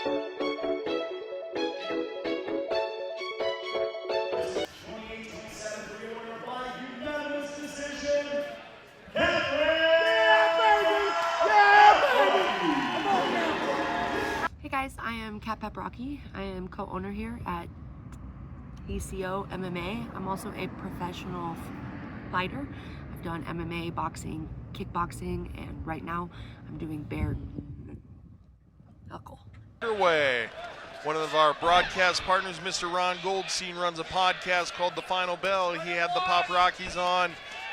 Hey guys, I am Kat Paprocki. I am co-owner here at DCO MMA. I'm also a professional fighter. I've done MMA, boxing, kickboxing, and right now I'm doing bare knuckle. Way. One of our broadcast partners, Mr. Ron Goldstein, runs a podcast called The Final Bell. He had the Paprockis on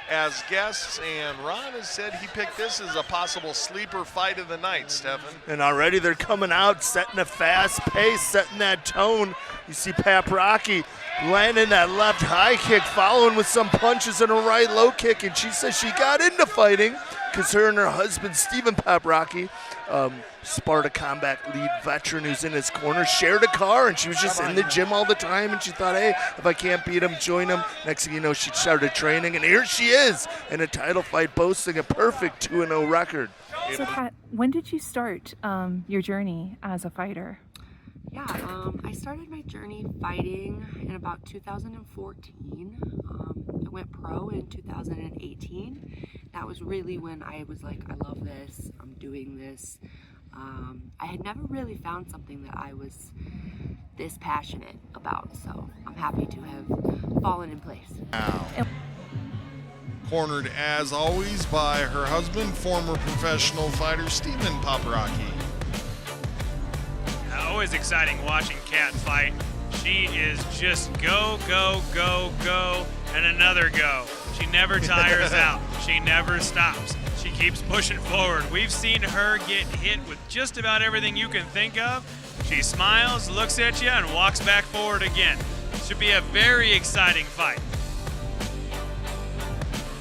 as guests, and Ron has said he picked this as a possible sleeper fight of the night, Stefan. And already they're coming out, setting a fast pace, setting that tone. You see Paprocki landing that left high kick, following with some punches and a right low kick, and she says she got into fighting because her and her husband, Steven Paprocki, Sparta Combat lead veteran who's in his corner, shared a car, and she was just in the gym all the time, and she thought, hey, if I can't beat him, join him. Next thing you know, she started training, and here she is in a title fight, boasting a perfect 2-0 record. So Kat, when did you start your journey as a fighter? Yeah, I started my journey fighting in about 2014. I went pro in 2018. That was really when I was like, I love this, I'm doing this. I had never really found something that I was this passionate about, so I'm happy to have fallen in place. Wow. Cornered as always by her husband, former professional fighter Steven Paprocki. Always exciting watching Kat fight. She is just go, go, go, go, and another go. She never tires out. She never stops. She keeps pushing forward. We've seen her get hit with just about everything you can think of. She smiles, looks at you, and walks back forward again. Should be a very exciting fight.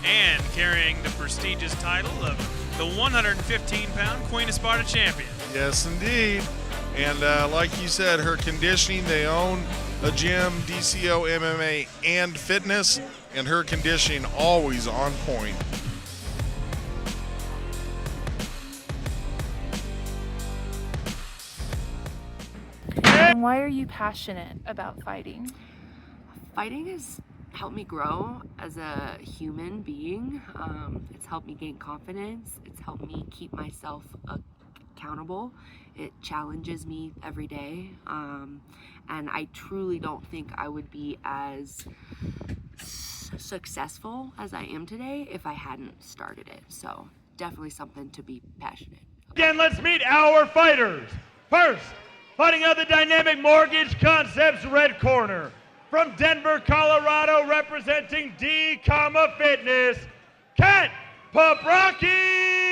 And carrying the prestigious title of the 115-pound Queen of Sparta champion. Yes, indeed. And like you said, her conditioning, they own a gym, DCO MMA and fitness, and her conditioning always on point. And why are you passionate about fighting? Fighting has helped me grow as a human being. It's helped me gain confidence. It's helped me keep myself accountable. It challenges me every day. And I truly don't think I would be as successful as I am today if I hadn't started it. So definitely something to be passionate about. Again, let's meet our fighters. First, fighting out of the Dynamic Mortgage Concepts red corner. From Denver, Colorado, representing D-Comma Fitness, Kat Paprocki.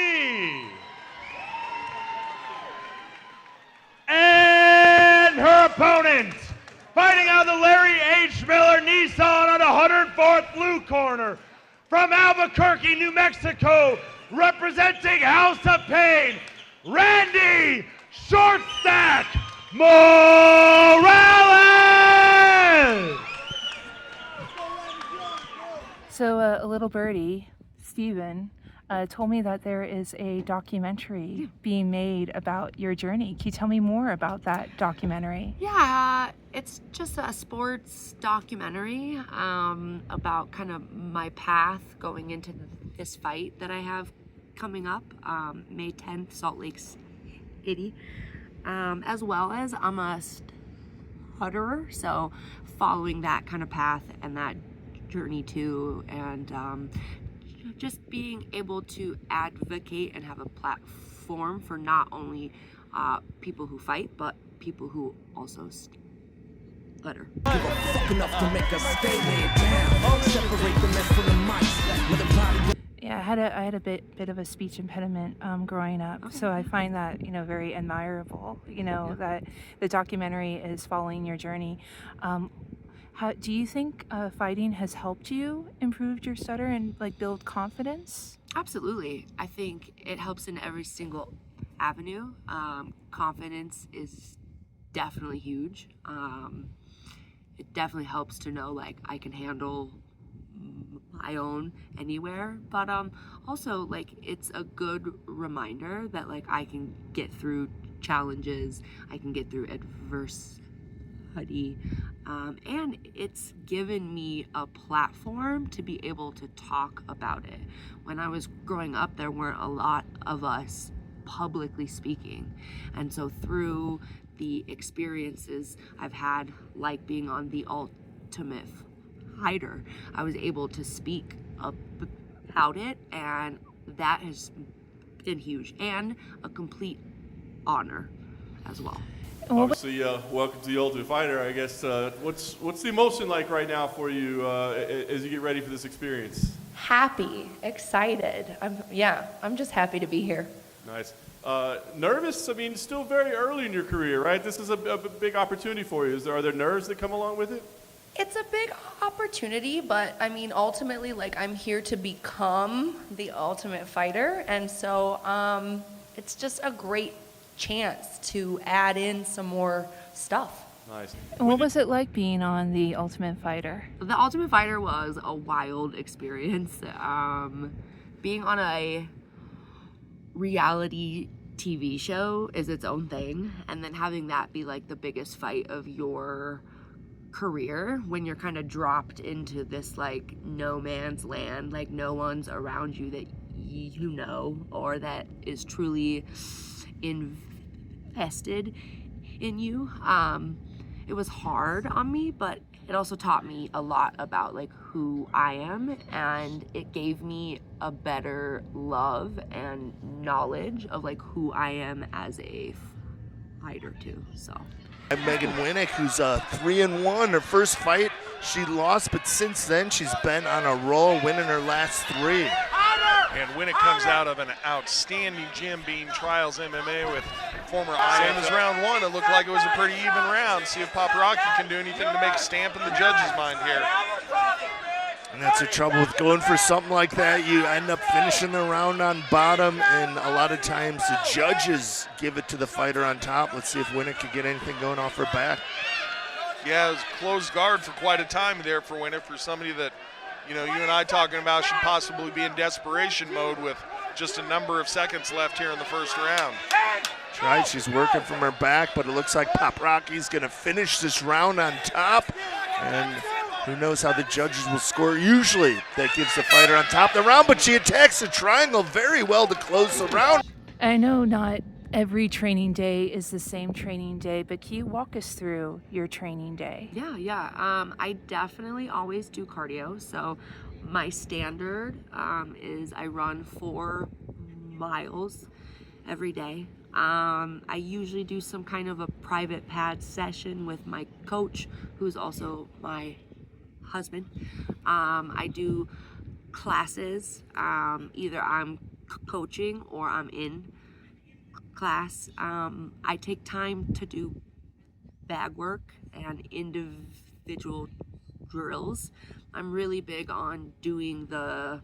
And her opponent, fighting out of the Larry H. Miller Nissan on the 104th blue corner. From Albuquerque, New Mexico, representing House of Pain, Randy Shortstack Morales! So a little birdie, Steven, told me that there is a documentary being made about your journey. Can you tell me more about that documentary? Yeah, it's just a sports documentary about kind of my path going into this fight that I have coming up, May 10th, Salt Lake City, as well as I'm a stutterer, so following that kind of path and that journey too, and just being able to advocate and have a platform for not only people who fight, but people who also stutter. Yeah, I had a bit of a speech impediment growing up, so I find that very admirable. That the documentary is following your journey. How do you think fighting has helped you improve your stutter and build confidence? Absolutely. I think it helps in every single avenue. Confidence is definitely huge. It definitely helps to know I can handle my own anywhere, but also it's a good reminder that I can get through challenges. I can get through adversity. And it's given me a platform to be able to talk about it. When I was growing up, there weren't a lot of us publicly speaking. And so through the experiences I've had, like being on The Ultimate Fighter, I was able to speak about it, and that has been huge and a complete honor as well. Obviously, welcome to The Ultimate Fighter. I guess what's the emotion like right now for you as you get ready for this experience? Happy, excited. I'm just happy to be here. Nice. Nervous? I mean, still very early in your career, right? This is a big opportunity for you. Are there nerves that come along with it? It's a big opportunity, but I mean, ultimately, like, I'm here to become the Ultimate Fighter, and so it's just a great chance to add in some more stuff. Nice. And what was it like being on The Ultimate Fighter? The Ultimate Fighter was a wild experience. Being on a reality TV show is its own thing, and then having that be like the biggest fight of your career when you're kind of dropped into this like no man's land, like no one's around you that you know or that is truly invested in you. It was hard on me, but it also taught me a lot about like who I am, and it gave me a better love and knowledge of like who I am as a fighter too. So Megan Winnick, who's 3-1. Her first fight she lost, but since then she's been on a roll, winning her last 3. And Winnick comes out of an outstanding gym being Trials MMA with former Same as round one. It looked like it was a pretty even round. See if Paprocki can do anything to make a stamp in the judge's mind here. And that's the trouble with going for something like that. You end up finishing the round on bottom, and a lot of times the judges give it to the fighter on top. Let's see if Winnick can get anything going off her back. Yeah, it was closed guard for quite a time there for Winnick, for somebody that, you know, you and I talking about should possibly be in desperation mode with just a number of seconds left here in the first round. That's right, she's working from her back, but it looks like Paprocki's gonna finish this round on top. And who knows how the judges will score. Usually that gives the fighter on top of the round, but she attacks the triangle very well to close the round. I know not every training day is the same training day, but can you walk us through your training day? Yeah. I definitely always do cardio. So my standard is I run 4 miles every day. I usually do some kind of a private pad session with my coach, who's also my husband. I do classes. Either I'm coaching or I'm in class. I take time to do bag work and individual drills. I'm really big on doing the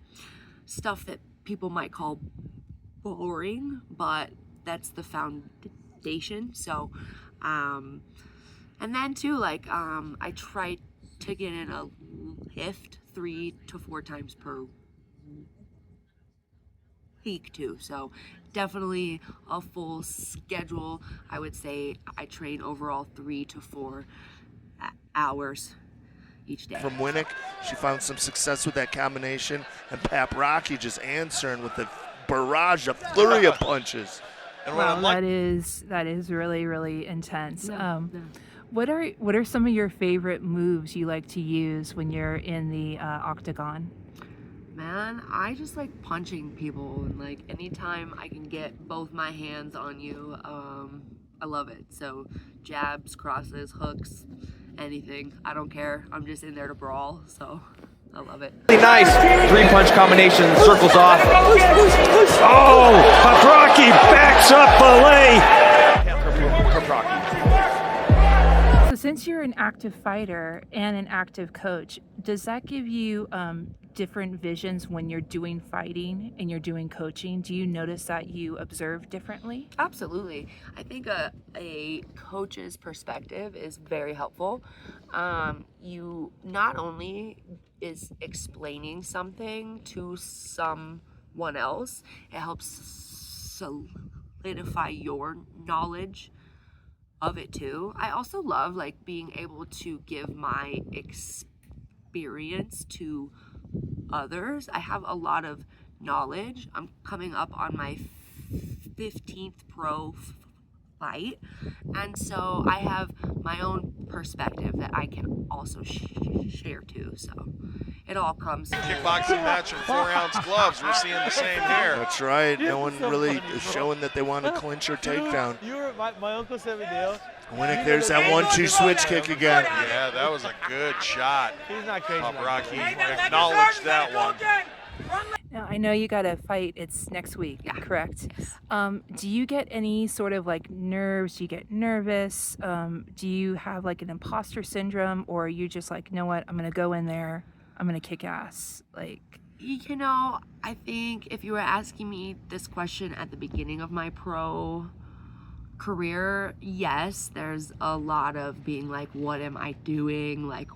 stuff that people might call boring, but that's the foundation. So, and then too, like, I try to get in a lift 3 to 4 times per week too. So definitely a full schedule. I would say I train overall 3 to 4 hours each day. From Winnick, she found some success with that combination, and Paprocki just answering with a barrage, a flurry of punches. And Wow, that is really, really intense. What are some of your favorite moves you like to use when you're in the octagon? Man, I just like punching people, and like anytime I can get both my hands on you, I love it. So jabs, crosses, hooks, anything. I don't care. I'm just in there to brawl, so I love it. Really nice 3-punch combination, circles off. Oh, Paprocki backs up Paprocki. So since you're an active fighter and an active coach, does that give you different visions when you're doing fighting and you're doing coaching? Do you notice that you observe differently? Absolutely. I think a coach's perspective is very helpful. You not only is explaining something to someone else, it helps solidify your knowledge of it too. I also love like being able to give my experience to others. I have a lot of knowledge. I'm coming up on my 15th pro fight, and so I have my own perspective that I can also share too. So it all comes. Kickboxing match in 4-ounce gloves. We're seeing the same here. That's right. No one really is showing that they want to clinch or takedown. My uncle sent me deal. Winnick, there's that 1-2 switch kick again. Yeah, that was a good shot. He's not crazy. Paprocki acknowledged that one. Now, I know you got a fight. It's next week, correct? Do you get any sort of like nerves? Do you get nervous? Do you have like an imposter syndrome, or are you just like, you know what? I'm gonna go in there. I'm gonna kick ass. Like, you know, I think if you were asking me this question at the beginning of my pro career, yes, there's a lot of being like, what am I doing? Like,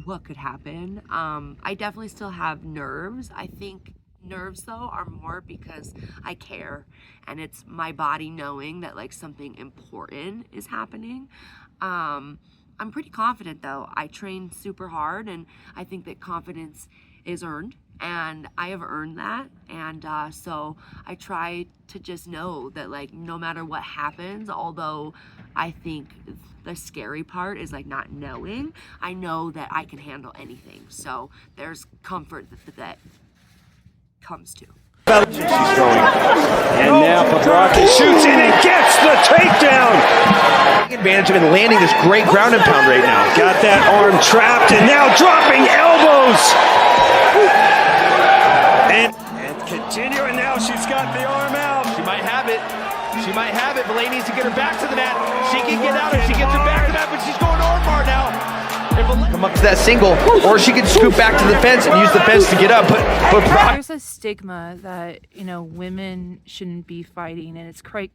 what could happen? I definitely still have nerves. I think nerves though are more because I care, and it's my body knowing that like something important is happening. I'm pretty confident though. I train super hard, and I think that confidence is earned, and I have earned that. And so I try to just know that like no matter what happens, although I think the scary part is like not knowing, I know that I can handle anything. So there's comfort that comes to. She's going. And now Paprocki shoots in and gets the takedown. Taking advantage of and landing this great ground and pound right now. Got that arm trapped and now dropping elbows. And continuing now, she's got the arm out. She might have it. She might have it. Malay needs to get her back to the mat. She can get out if she gets her back to the mat, but she's going armbar now. Come up to that single, or she can scoop back to the fence and use the fence to get up. But there's a stigma that, you know, women shouldn't be fighting, and it's quite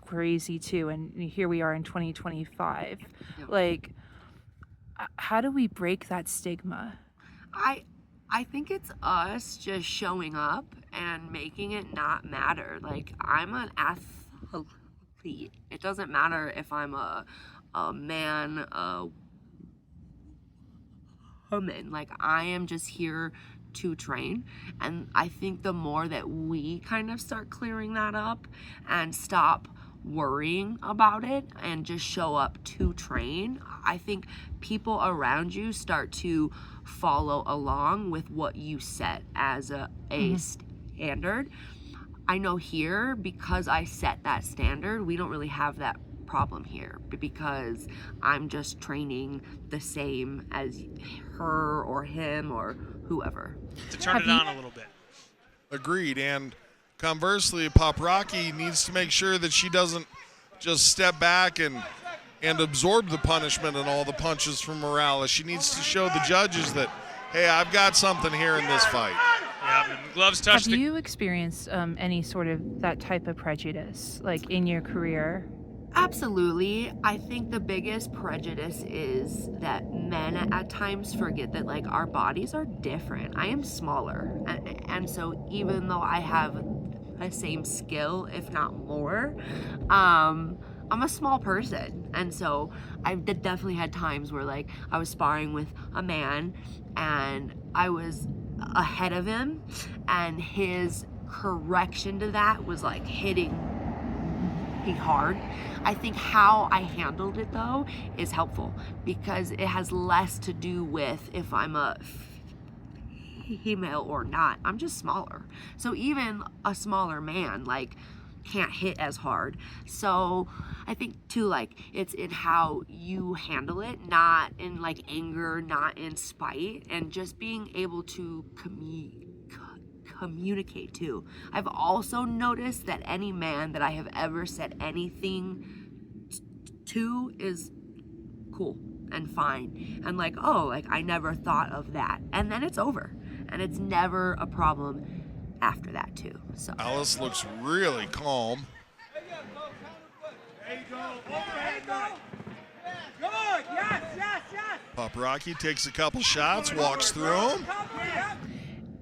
crazy too. And here we are in 2025. Like, how do we break that stigma? I think it's us just showing up and making it not matter. Like, I'm an athlete. It doesn't matter if I'm a man, a woman. Like, I am just here to train. And I think the more that we kind of start clearing that up and stop worrying about it and just show up to train, I think people around you start to follow along with what you set as a standard. I know here, because I set that standard, we don't really have that problem here, because I'm just training the same as her or him or whoever. To turn it on a little bit. Agreed. And conversely, Paprocki needs to make sure that she doesn't just step back and absorb the punishment and all the punches from Morales. She needs to show the judges that, hey, I've got something here in this fight. Yeah, gloves touch. Have you experienced any sort of that type of prejudice, like in your career? Absolutely. I think the biggest prejudice is that men at times forget that like our bodies are different. I am smaller, and so even though I have the same skill, if not more, I'm a small person. And so I've definitely had times where like I was sparring with a man and I was ahead of him, and his correction to that was like hitting me hard. I think how I handled it though is helpful, because it has less to do with if I'm a female or not. I'm just smaller. So even a smaller man like can't hit as hard. So I think too, like, it's in how you handle it, not in like anger, not in spite, and just being able to communicate too. I've also noticed that any man that I have ever said anything to is cool and fine, and like, oh, like I never thought of that, and then it's over, and it's never a problem after that too. So Alice looks really calm. Paprocki takes a couple shots, walks through them.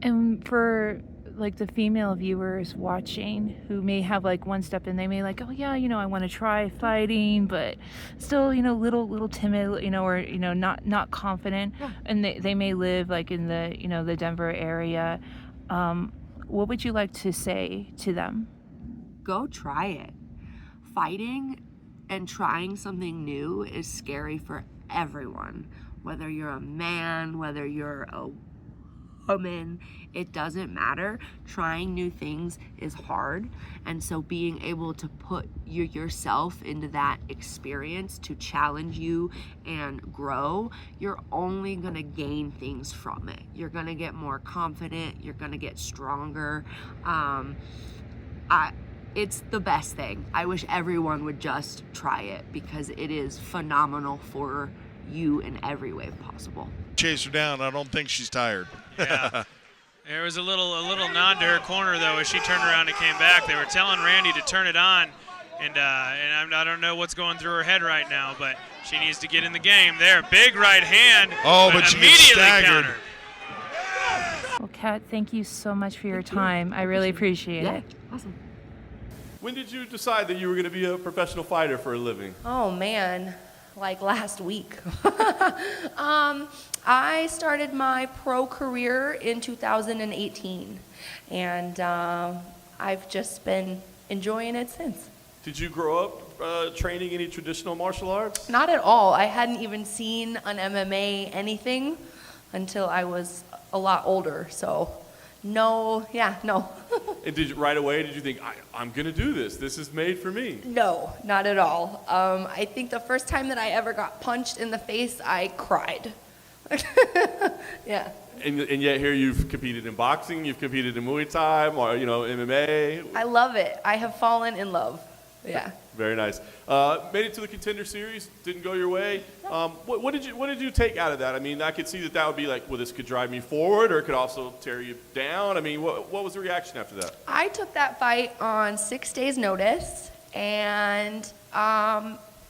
And for like the female viewers watching who may have like one step and they may like, oh yeah, I want to try fighting, but still, little timid, or not confident, and they may live like in the the Denver area. What would you like to say to them? Go try it. Fighting and trying something new is scary for everyone. Whether you're a man, whether you're a woman, it doesn't matter. Trying new things is hard, and so being able to put yourself into that experience to challenge you and grow, you're only gonna gain things from it. You're gonna get more confident, you're gonna get stronger. It's the best thing. I wish everyone would just try it because it is phenomenal for you in every way possible. Chase her down. I don't think she's tired. Yeah. There was a little nod to her corner though as she turned around and came back. They were telling Randy to turn it on, and I don't know what's going through her head right now, but she needs to get in the game. There, big right hand. Oh, but she gets staggered. Countered. Well, Kat, thank you so much for your time. I really appreciate it. Awesome. When did you decide that you were going to be a professional fighter for a living? Oh man, like last week. I started my pro career in 2018, and I've just been enjoying it since. Did you grow up training any traditional martial arts? Not at all. I hadn't even seen an MMA anything until I was a lot older, so no. And right away, did you think, I'm going to do this? This is made for me? No, not at all. I think the first time that I ever got punched in the face, I cried. Yeah. And yet here you've competed in boxing, you've competed in Muay Thai, or, MMA. I love it. I have fallen in love. Yeah. Very nice. Made it to the Contender Series, didn't go your way. What did you take out of that? I mean, I could see that would be like, well, this could drive me forward, or it could also tear you down. I mean, what was the reaction after that? I took that fight on 6 days' notice, and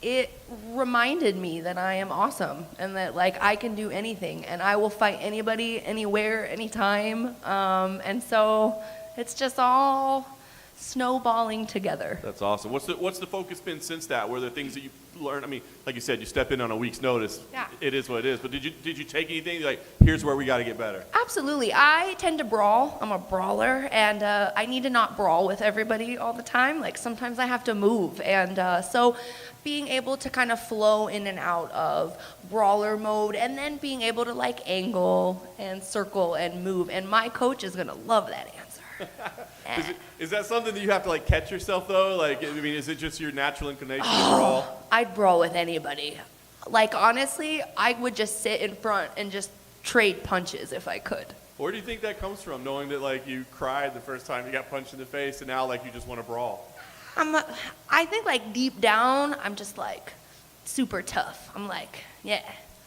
it reminded me that I am awesome and that like I can do anything and I will fight anybody, anywhere, anytime. And so it's just all snowballing together. That's awesome. What's the focus been since that? Were there things that you learned? I mean, like you said, you step in on a week's notice. Yeah. It is what it is. But did you take anything like, here's where we got to get better? Absolutely. I tend to brawl. I'm a brawler, and I need to not brawl with everybody all the time. Like sometimes I have to move, and so being able to kind of flow in and out of brawler mode, and then being able to like angle and circle and move. And my coach is gonna love that answer. Is that something that you have to like catch yourself though? Like, I mean, is it just your natural inclination to brawl? I'd brawl with anybody. Like honestly, I would just sit in front and just trade punches if I could. Where do you think that comes from, knowing that like you cried the first time you got punched in the face and now like you just want to brawl? I think like deep down, I'm just like super tough. I'm like, yeah.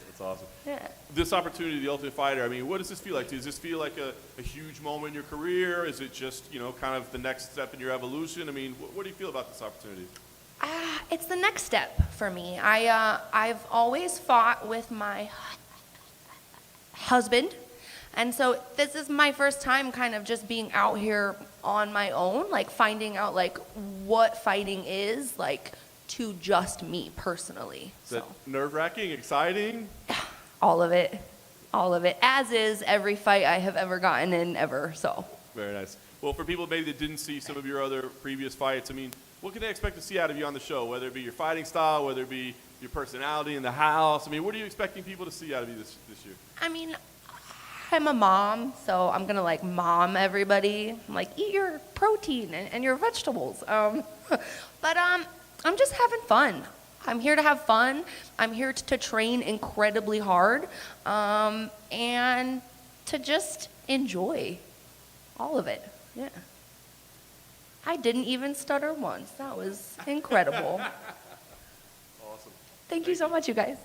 That's awesome. Yeah. This opportunity, the Ultimate Fighter, I mean, what does this feel like? Does this feel like a huge moment in your career? Is it just, kind of the next step in your evolution? I mean, what do you feel about this opportunity? It's the next step for me. I've always fought with my husband. And so this is my first time kind of just being out here on my own, like finding out like what fighting is, like to just me personally. Is that nerve-wracking, exciting? All of it, as is every fight I have ever gotten in ever, so. Very nice. Well, for people maybe that didn't see some of your other previous fights, I mean, what can they expect to see out of you on the show, whether it be your fighting style, whether it be your personality in the house? I mean, what are you expecting people to see out of you this year? I mean, I'm a mom, so I'm gonna like mom everybody. I'm like, eat your protein and your vegetables. But I'm just having fun. I'm here to have fun. I'm here to train incredibly hard, and to just enjoy all of it. Yeah. I didn't even stutter once. That was incredible. Awesome. Thank you so much, you guys.